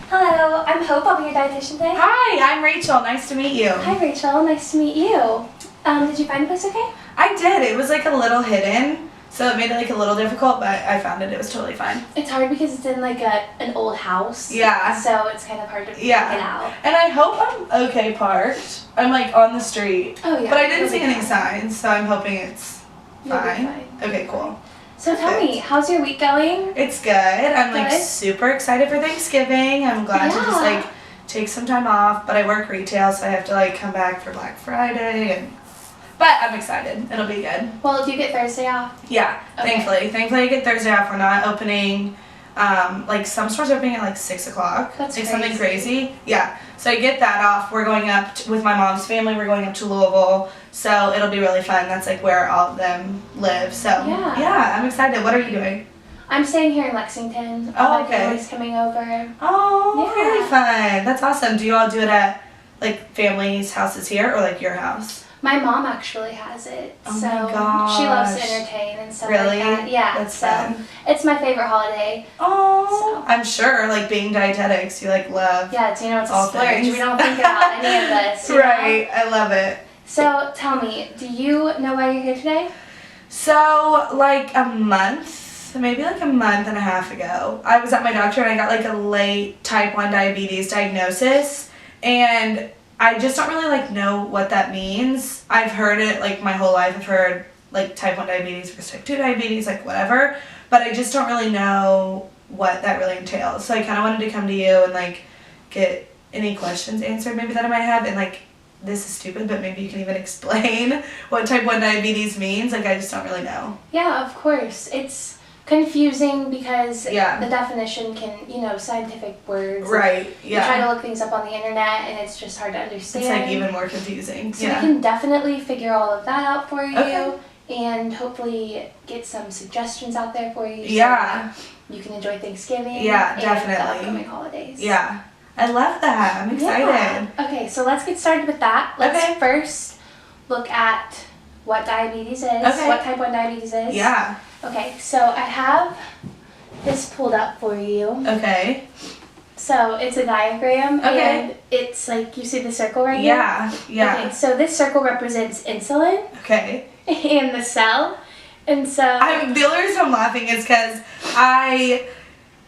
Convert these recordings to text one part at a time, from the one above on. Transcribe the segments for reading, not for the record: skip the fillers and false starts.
Hello, I'm Hope. I'll be your dietitian today. Hi, I'm Rachel. Nice to meet you. Hi, Rachel. Nice to meet you. Did you find the place okay? I did. It was like a little hidden, so it made it like a little difficult, but I found it. It was totally fine. It's hard because it's in like an old house. Yeah. So it's kind of hard to pick it out. And I hope I'm okay parked. I'm like on the street. Oh, yeah. But I didn't see any signs, so I'm hoping it's fine. Fine. Okay, cool. So tell me, how's your week going? It's good. I'm like super excited for Thanksgiving. I'm glad to just like take some time off, but I work retail, so I have to like come back for Black Friday but I'm excited. It'll be good. Well, do you get Thursday off? Yeah, okay. Thankfully I get Thursday off. We're not opening, like some stores are opening at like 6 o'clock. That's like crazy. Something crazy. Yeah, so I get that off. We're going up with my mom's family. We're going up to Louisville, so it'll be really fun. That's like where all of them live. So yeah, I'm excited. What are you doing? I'm staying here in Lexington. Oh, my family's coming over. Oh, very fun. That's awesome. Do you all do it at like family's houses here or like your house? My mom actually has it, Oh so my gosh. she loves to entertain and stuff Really? like that. Yeah, That's so fun. it's my favorite holiday. Oh, I'm sure. Like being dietetics, you like love. Yeah, it's it's all a splurge. things. We don't think about any of this. You Right, I love it. So tell me, do you know why you're here today? So like maybe like a month and a half ago, I was at my doctor and I got like a late type 1 diabetes diagnosis, and I just don't really like know what that means. I've heard it like my whole life. I've heard like type 1 diabetes versus type 2 diabetes, like whatever, but I just don't really know what that really entails. So I kind of wanted to come to you and like get any questions answered maybe that I might have, and like this is stupid, but maybe you can even explain what type 1 diabetes means. Like I just don't really know. Yeah, of course. It's confusing because the definition can, scientific words. Right, You try to look things up on the internet and it's just hard to understand. It's like even more confusing. So we can definitely figure all of that out for you. Okay. And hopefully get some suggestions out there for you. Yeah. So you can enjoy Thanksgiving. Yeah, and definitely. the upcoming holidays. Yeah. I love that. I'm excited. Yeah. Okay, so let's get started with that. Let's first look at what diabetes is, what type 1 diabetes is. Yeah. Okay, so I have this pulled up for you. Okay. So it's a diagram, and it's like, you see the circle right here? Yeah. Okay, so this circle represents insulin. Okay. And the cell. And so... the only reason I'm laughing is because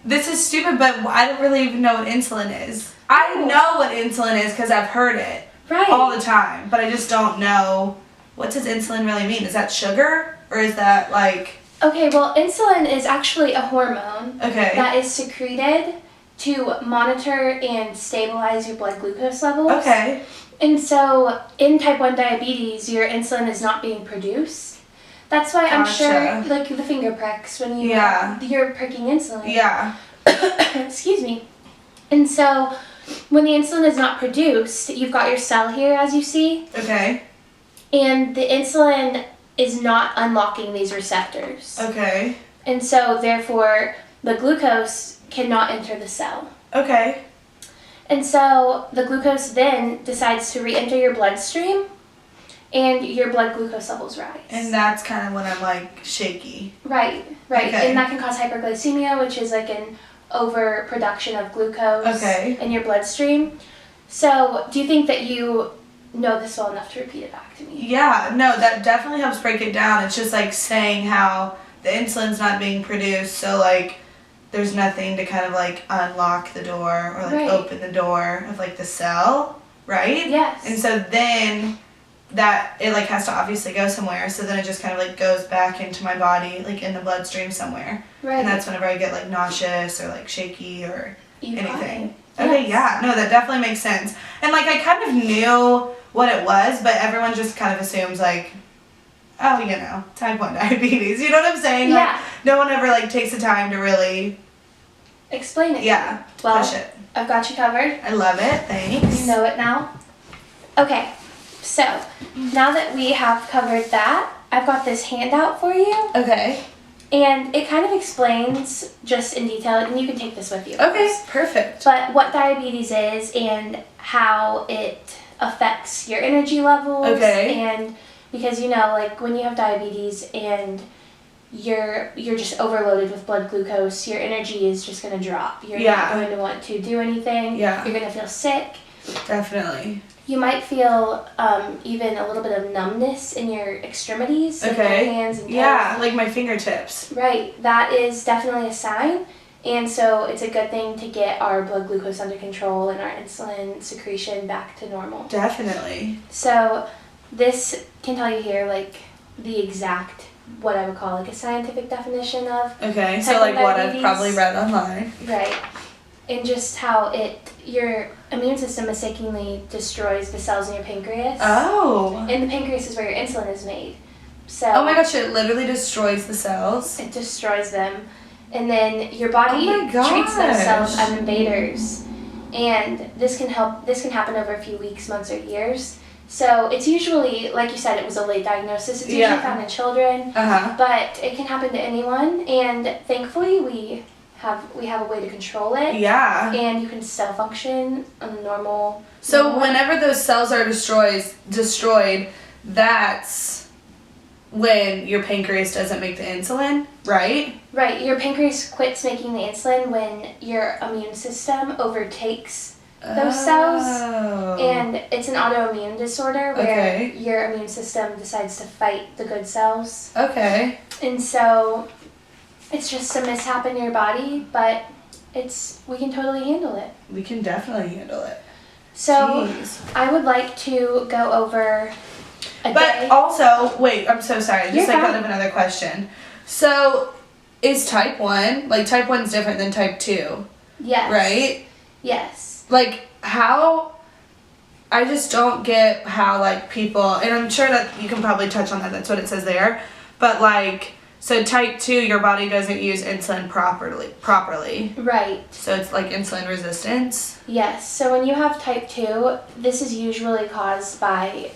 this is stupid, but I don't really even know what insulin is. I know what insulin is because I've heard it all the time, but I just don't know, what does insulin really mean? Is that sugar, or is that like... Okay, well, insulin is actually a hormone that is secreted to monitor and stabilize your blood glucose levels. Okay. And so in type 1 diabetes, your insulin is not being produced. That's why I'm sure, like the finger pricks when you're pricking insulin. Yeah. Excuse me. And so when the insulin is not produced, you've got your cell here, as you see. Okay. And the insulin is not unlocking these receptors. Okay. And so therefore the glucose cannot enter the cell. Okay. And so the glucose then decides to re-enter your bloodstream and your blood glucose levels rise. And that's kind of when I'm like shaky. Right. Okay. And that can cause hyperglycemia, which is like an overproduction of glucose in your bloodstream. So do you think that you know this well enough to repeat it back to me? Yeah, no, that definitely helps break it down. It's just like saying how the insulin's not being produced, so like there's nothing to kind of like unlock the door or like open the door of like the cell, right? Yes. And so then that it like has to obviously go somewhere, so then it just kind of like goes back into my body, like in the bloodstream somewhere. Right. And that's whenever I get like nauseous or like shaky or anything. Okay, yeah, no, that definitely makes sense. And like I kind of knew what it was, but everyone just kind of assumes like, oh, type 1 diabetes. You know what I'm saying? Yeah. Like, no one ever like takes the time to really explain it. Yeah. Well, push it. I've got you covered. I love it. Thanks. You know it now. Okay. So now that we have covered that, I've got this handout for you. Okay. And it kind of explains just in detail, and you can take this with you. Okay, perfect. But what diabetes is and how it affects your energy levels. Okay. And because, like when you have diabetes and you're just overloaded with blood glucose. Your energy is just going to drop. You're not going to want to do anything. Yeah. You're going to feel sick. Definitely. You might feel even a little bit of numbness in your extremities, like your hands and toes. Yeah, like my fingertips. Right. That is definitely a sign. And so it's a good thing to get our blood glucose under control and our insulin secretion back to normal. Definitely. So this can tell you here, like, the exact, what I would call, like, a scientific definition of Okay, so like what I've probably read online. Right. And just how your immune system mistakenly destroys the cells in your pancreas. Oh. And the pancreas is where your insulin is made. So. Oh my gosh, it literally destroys the cells? It destroys them. And then your body treats those cells as invaders. And this can happen over a few weeks, months, or years. So it's usually, like you said, it was a late diagnosis. It's usually found in children. But it can happen to anyone. And thankfully we have a way to control it. Yeah. And you can still function on a normal. So whenever those cells are destroyed, that's when your pancreas doesn't make the insulin, right? Right. Your pancreas quits making the insulin when your immune system overtakes those cells. And it's an autoimmune disorder where your immune system decides to fight the good cells. Okay. And so it's just a mishap in your body, but we can totally handle it. We can definitely handle it. So I would like to go over a day. Also, wait, I'm so sorry. Just thought of another question. So is type 1, like type 1's different than type 2? Yes. Right? Yes. Like how, I just don't get how like people, and I'm sure that you can probably touch on that, that's what it says there, but like, so type 2, your body doesn't use insulin properly. Right. So it's like insulin resistance? Yes. So when you have type 2, this is usually caused by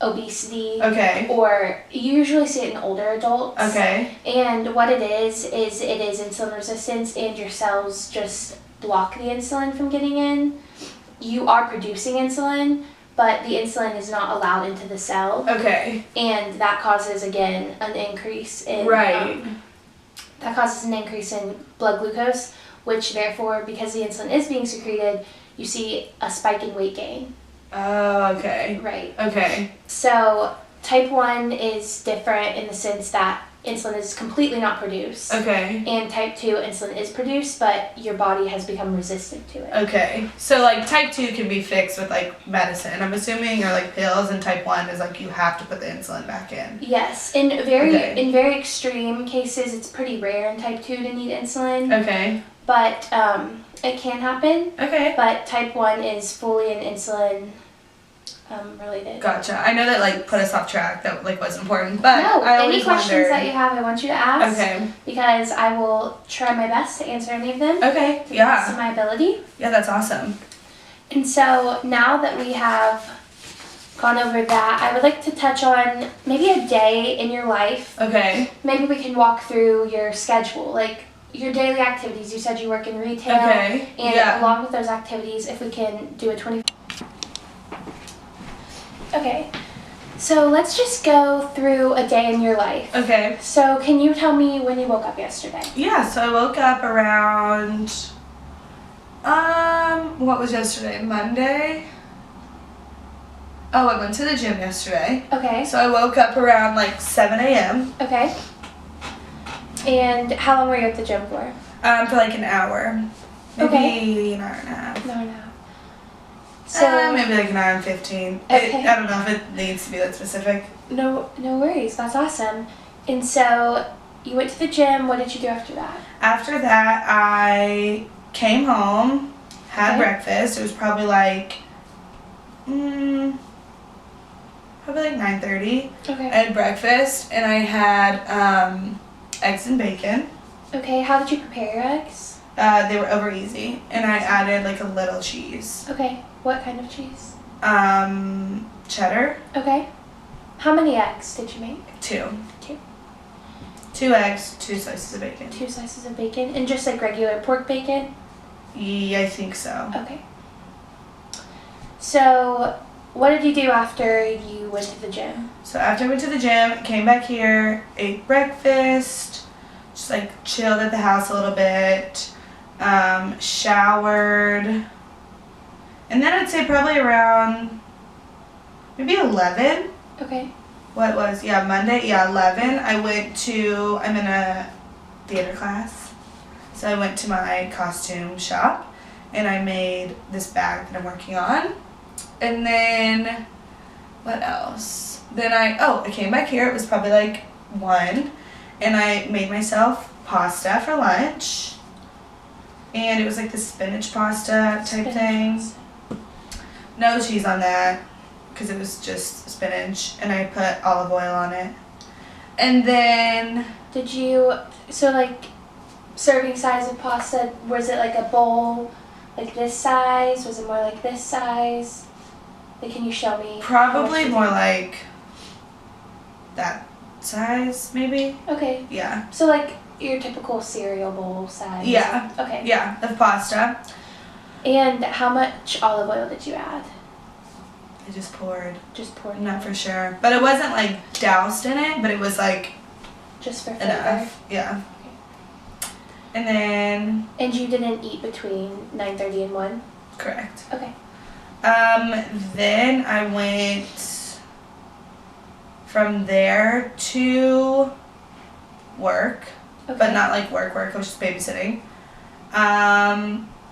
obesity. Okay. Or you usually see it in older adults. Okay. And what it is insulin resistance, and your cells just block the insulin from getting in. You are producing insulin, but the insulin is not allowed into the cell. Okay. And that causes, again, an increase in blood glucose, which therefore, because the insulin is being secreted, you see a spike in weight gain. Oh, okay. Right. Okay. So type 1 is different in the sense that insulin is completely not produced. Okay. And type 2, insulin is produced, but your body has become resistant to it. Okay. So like type 2 can be fixed with like medicine, I'm assuming, or like pills, and type 1 is like you have to put the insulin back in. Yes. In very extreme cases, it's pretty rare in type 2 to need insulin. Okay. But it can happen. Okay. But type 1 is fully an insulin related. Gotcha. I know that like put us off track. That like was important, but no, I always any questions wondered. that you have, I want you to ask. Okay. Because I will try my best to answer any of them. Okay. To the best of my ability. Yeah, that's awesome. And so now that we have gone over that, I would like to touch on maybe a day in your life. Okay. Maybe we can walk through your schedule, like your daily activities. You said you work in retail. Okay. And along with those activities, if we can do a 20. Okay, so let's just go through a day in your life. Okay. So can you tell me when you woke up yesterday? Yeah, so I woke up around, what was yesterday? Monday? Oh, I went to the gym yesterday. Okay. So I woke up around like 7 a.m. Okay. And how long were you at the gym for? For like an hour. Maybe an hour and a half. No. So maybe like an hour and 15. Okay. I don't know if it needs to be that specific. No worries. That's awesome. And so you went to the gym. What did you do after that? After that, I came home, had breakfast. It was probably like, probably like 9:30. Okay. I had breakfast and I had eggs and bacon. Okay. How did you prepare your eggs? They were over easy, and I added like a little cheese. Okay. What kind of cheese? Cheddar. Okay. How many eggs did you make? 2. 2. 2 eggs, 2 slices of bacon. 2 slices of bacon, and just like regular pork bacon? Yeah, I think so. Okay. So what did you do after you went to the gym? So after I went to the gym, came back here, ate breakfast, just like chilled at the house a little bit, showered, and then I'd say probably around maybe 11. Okay. Monday, 11, I'm in a theater class, so I went to my costume shop, and I made this bag that I'm working on, and then, what else? Then I came back here, it was probably like 1, and I made myself pasta for lunch, and it was like the spinach pasta type thing. No cheese on that, because it was just spinach, and I put olive oil on it. And then... serving size of pasta, was it like a bowl like this size? Was it more like this size? Like, can you show me? Probably more like that size, maybe. Okay. Yeah. So like your typical cereal bowl size? Yeah. Okay. Yeah, of pasta. And how much olive oil did you add? I just poured. I'm not for sure. But it wasn't like doused in it, but it was like just for flavor. Enough. Yeah. And then... And you didn't eat between 9:30 and 1? Correct. Okay. Then I went from there to work, but not like work, I was just babysitting.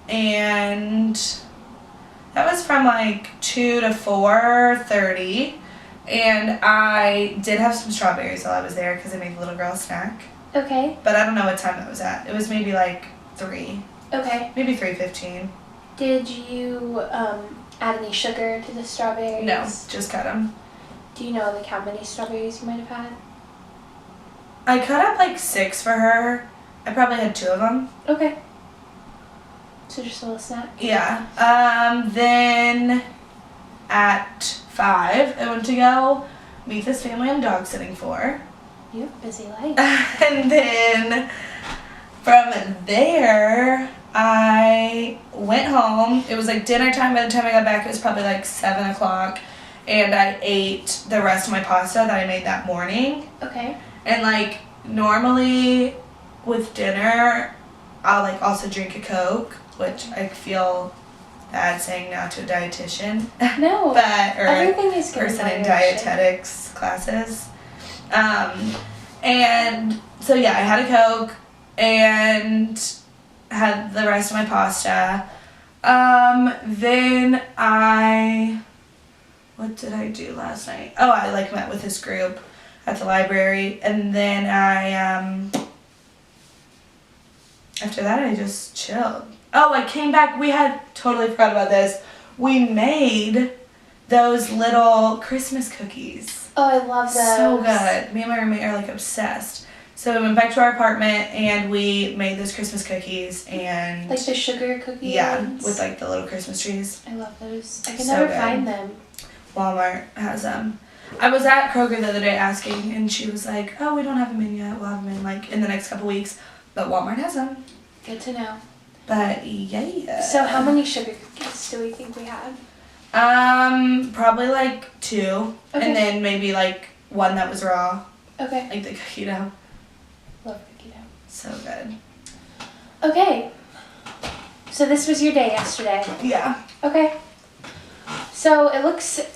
And that was from like 2 to 4:30, and I did have some strawberries while I was there because I made a little girl snack. Okay. But I don't know what time it was at. It was maybe like 3. Okay. Maybe 3:15. Did you add any sugar to the strawberries? No, just cut them. Do you know like how many strawberries you might have had? I cut up like 6 for her. I probably had 2 of them. Okay. So just a little snack? Yeah. Then at 5, I went to go meet this family I'm dog sitting for. You have a busy life. And then from there, I went home. It was like dinner time. By the time I got back, it was probably like 7 o'clock. And I ate the rest of my pasta that I made that morning. Okay. And like normally with dinner, I'll like also drink a Coke, which I feel bad saying now to a dietitian. No. Everything is good person in dietetics classes. And so yeah, I had a Coke and had the rest of my pasta. Then what did I do last night? Oh, I like met with this group at the library, and then after that I just chilled. Oh, I came back, totally forgot about this. We made those little Christmas cookies. Oh, I love those. So good. Me and my roommate are like obsessed. So we went back to our apartment and we made those Christmas cookies and... Like the sugar cookie Yeah, ones? with like the little Christmas trees. I love those. I can So never good. find them. Walmart has them. I was at Kroger the other day asking, and she was like, oh, we don't have them in yet. We'll have them in like in the next couple weeks. But Walmart has them. Good to know. But yeah. So how many sugar cookies do we think we had? Probably like 2. Okay. And then maybe like 1 that was raw. Okay. Like the cookie dough. Love cookie dough. So good. Okay. So this was your day yesterday. Yeah. Okay. So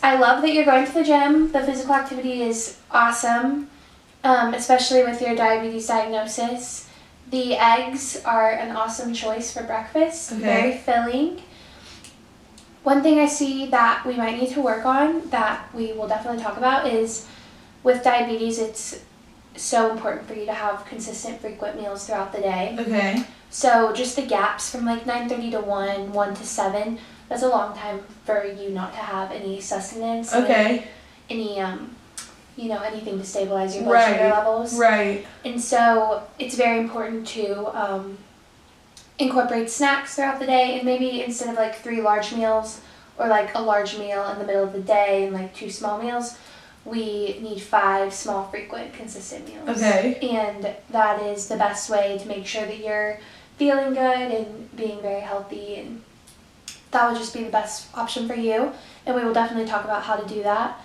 I love that you're going to the gym. The physical activity is awesome, especially with your diabetes diagnosis. The eggs are an awesome choice for breakfast. Okay. Very filling. One thing I see that we might need to work on that we will definitely talk about is with diabetes, it's so important for you to have consistent, frequent meals throughout the day. Okay. So just the gaps from like 9:30 to 1 to 7, that's a long time for you not to have any sustenance. Okay. Any anything to stabilize your blood sugar levels. Right. And so it's very important to incorporate snacks throughout the day, and maybe instead of like 3 large meals or like a large meal in the middle of the day and like 2 small meals, we need 5 small, frequent, consistent meals. Okay. And that is the best way to make sure that you're feeling good and being very healthy and that would just be the best option for you. And we will definitely talk about how to do that.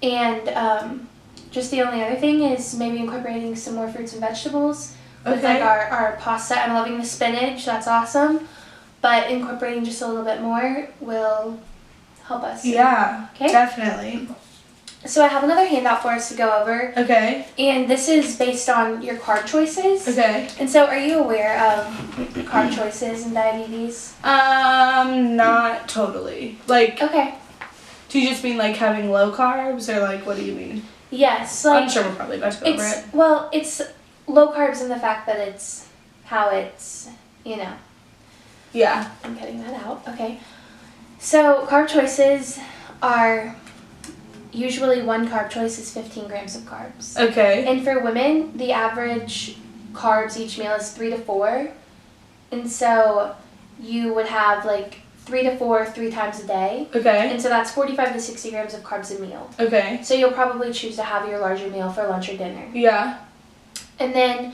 And just the only other thing is maybe incorporating some more fruits and vegetables with like our pasta. I'm loving the spinach, that's awesome. But incorporating just a little bit more will help us. Yeah, definitely. So I have another handout for us to go over. Okay. And this is based on your carb choices. Okay. And so are you aware of carb choices in diabetes? Not totally. Like, okay. Do you just mean like having low carbs, or like what do you mean? Yes. Like, I'm sure we're probably about to go over it. Well, it's low carbs in the fact that it's how it's, you know. Yeah. I'm cutting that out. Okay. So carb choices are usually one carb choice is 15 grams of carbs. Okay. And for women, the average carbs each meal is 3 to 4. And so you would have like 3 to 4 3 times a day. Okay. And so that's 45 to 60 grams of carbs a meal. Okay. So you'll probably choose to have your larger meal for lunch or dinner. Yeah. And then,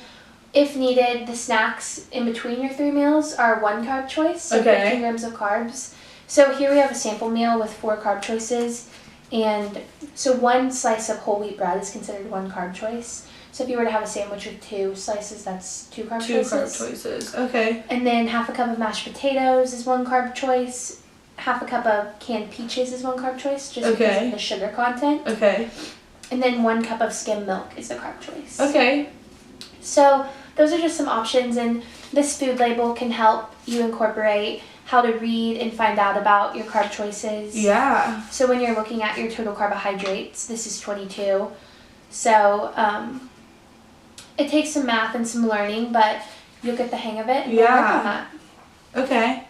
if needed, the snacks in between your 3 meals are one carb choice, so 15 grams of carbs. So here we have a sample meal with 4 carb choices. And so 1 slice of whole wheat bread is considered 1 carb choice. So if you were to have a sandwich with 2 slices, that's 2 carb choices. 2 carb choices, okay. And then half a cup of mashed potatoes is 1 carb choice. Half a cup of canned peaches is 1 carb choice, just because of the sugar content. Okay. And then 1 cup of skim milk is a carb choice. Okay. So those are just some options, and this food label can help you incorporate how to read and find out about your carb choices. Yeah. So when you're looking at your total carbohydrates, this is 22. So it takes some math and some learning, but you'll get the hang of it and work on that. Okay.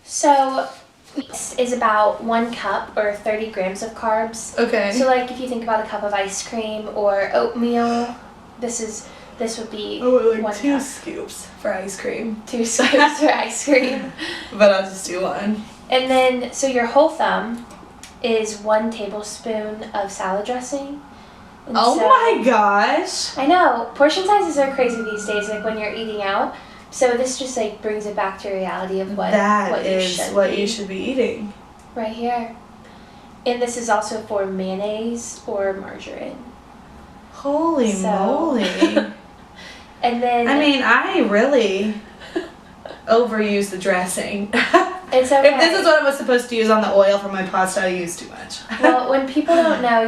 So this is about 1 cup or 30 grams of carbs. Okay. So like if you think about a cup of ice cream or oatmeal, this would be 1 2 cup. scoops for ice cream. 2 scoops for ice cream. But I'll just do 1. And then, so your whole thumb is 1 tablespoon of salad dressing. And my gosh. I know. Portion sizes are crazy these days, like when you're eating out. So this just like brings it back to reality of what you should be eating. Right here. And this is also for mayonnaise or margarine. Holy moly. And then I mean, I really overuse the dressing. It's okay. If this is what I was supposed to use on the oil for my pasta, I use too much. Well, when people don't know,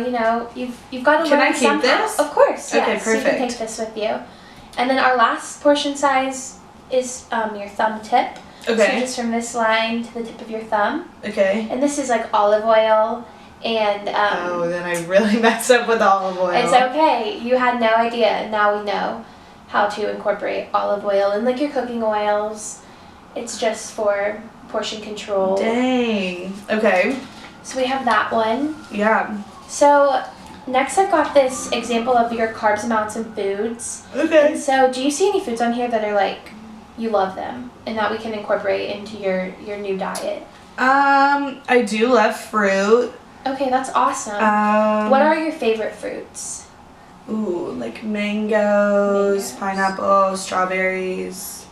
you've got to learn somehow. Can I keep this? Of course, yes. Okay, perfect. So you can take this with you. And then our last portion size is your thumb tip. Okay. So just from this line to the tip of your thumb. Okay. And this is like olive oil and then I really messed up with olive oil. It's okay. You had no idea, and now we know how to incorporate olive oil and like your cooking oils. It's just for portion control. Dang. Okay. So we have that one. Yeah. So next I've got this example of your carbs amounts in foods. Okay. And so do you see any foods on here that are like, you love them and that we can incorporate into your new diet? I do love fruit. Okay, that's awesome. What are your favorite fruits? Ooh, like mangoes, pineapples, strawberries.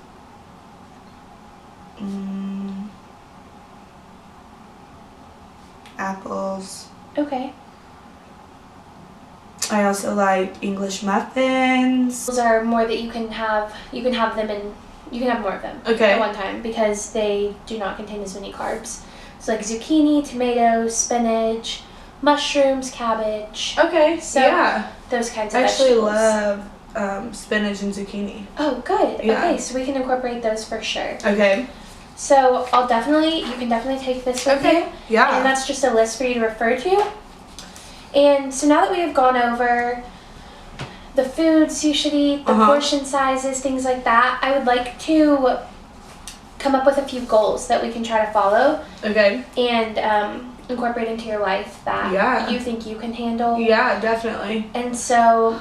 Apples. Okay. I also like English muffins. Those are more that you can have them in, you can have more of them at one time because they do not contain as many carbs. So like zucchini, tomatoes, spinach, mushrooms, cabbage. Okay, so those kinds of vegetables. I actually love spinach and zucchini. Oh, good. Yeah. Okay, so we can incorporate those for sure. Okay. So you can definitely take this with you. Yeah. And that's just a list for you to refer to. And so now that we have gone over the foods you should eat, the portion sizes, things like that, I would like to come up with a few goals that we can try to follow. Okay. And incorporate into your life that you think you can handle. Yeah, definitely. And so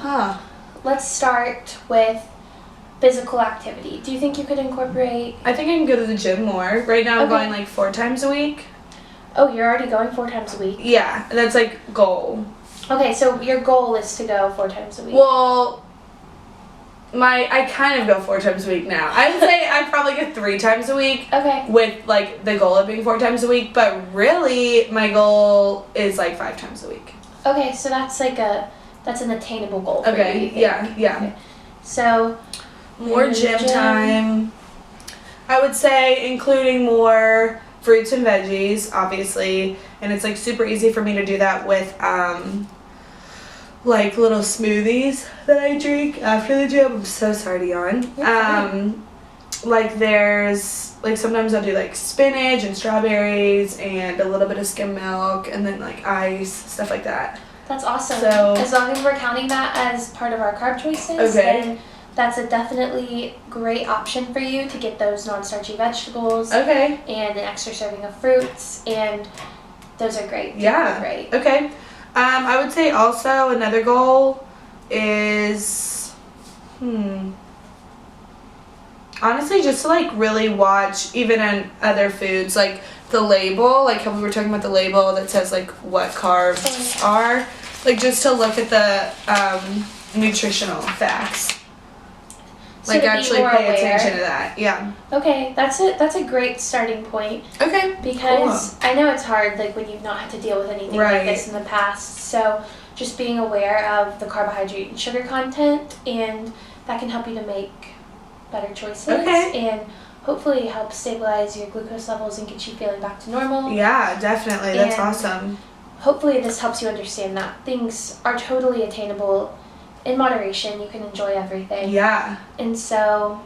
let's start with physical activity. Do you think you could incorporate? I think I can go to the gym more. Right now I'm going like 4 times a week. Oh, you're already going 4 times a week? Yeah, that's like goal. Okay, so your goal is to go 4 times a week. Well, I kind of go 4 times a week now. I would say I probably go 3 times a week. Okay. With like the goal of being 4 times a week, but really my goal is like 5 times a week. Okay, so that's an attainable goal for Okay. you. Yeah. Okay. So more gym time. I would say including more fruits and veggies, obviously, and it's like super easy for me to do that with like little smoothies that I drink after the gym. I'm so sorry to yawn. Like there's like sometimes I'll do like spinach and strawberries and a little bit of skim milk and then like ice, stuff like that. That's awesome. So as long as we're counting that as part of our carb choices, then that's a definitely great option for you to get those non-starchy vegetables. Okay. And an extra serving of fruits, and those are great. Yeah. Great. Okay. I would say also another goal is, honestly, just to like really watch even on other foods, like the label, like how we were talking about the label that says like what carbs are, like just to look at the nutritional facts. So like to actually pay attention to that. Yeah. Okay, that's a great starting point. Okay. Because I know it's hard, like when you've not had to deal with anything like this in the past. So just being aware of the carbohydrate and sugar content, and that can help you to make better choices. Okay. And hopefully help stabilize your glucose levels and get you feeling back to normal. Yeah, definitely. That's awesome. Hopefully this helps you understand that things are totally attainable. In moderation, you can enjoy everything. Yeah. And so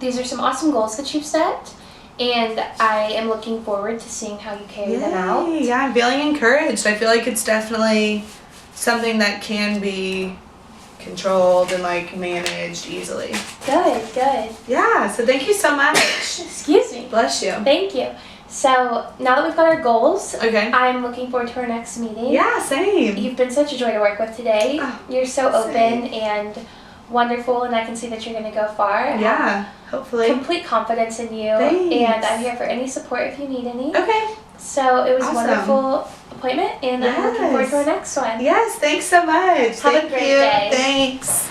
these are some awesome goals that you've set, and I am looking forward to seeing how you carry them out. Yeah, I'm feeling encouraged. I feel like it's definitely something that can be controlled and like managed easily. Good, good. Yeah, so thank you so much. Excuse me. Bless you. Thank you. So now that we've got our goals, okay, I'm looking forward to our next meeting. Yeah, same. You've been such a joy to work with today. Oh, you're so open same. And wonderful, and I can see that you're going to go far. Yeah, hopefully. Complete confidence in you. Thanks. And I'm here for any support if you need any. Okay. So it was awesome. a wonderful appointment, and I'm looking forward to our next one. Yes, thanks so much. Have a great day. Thanks.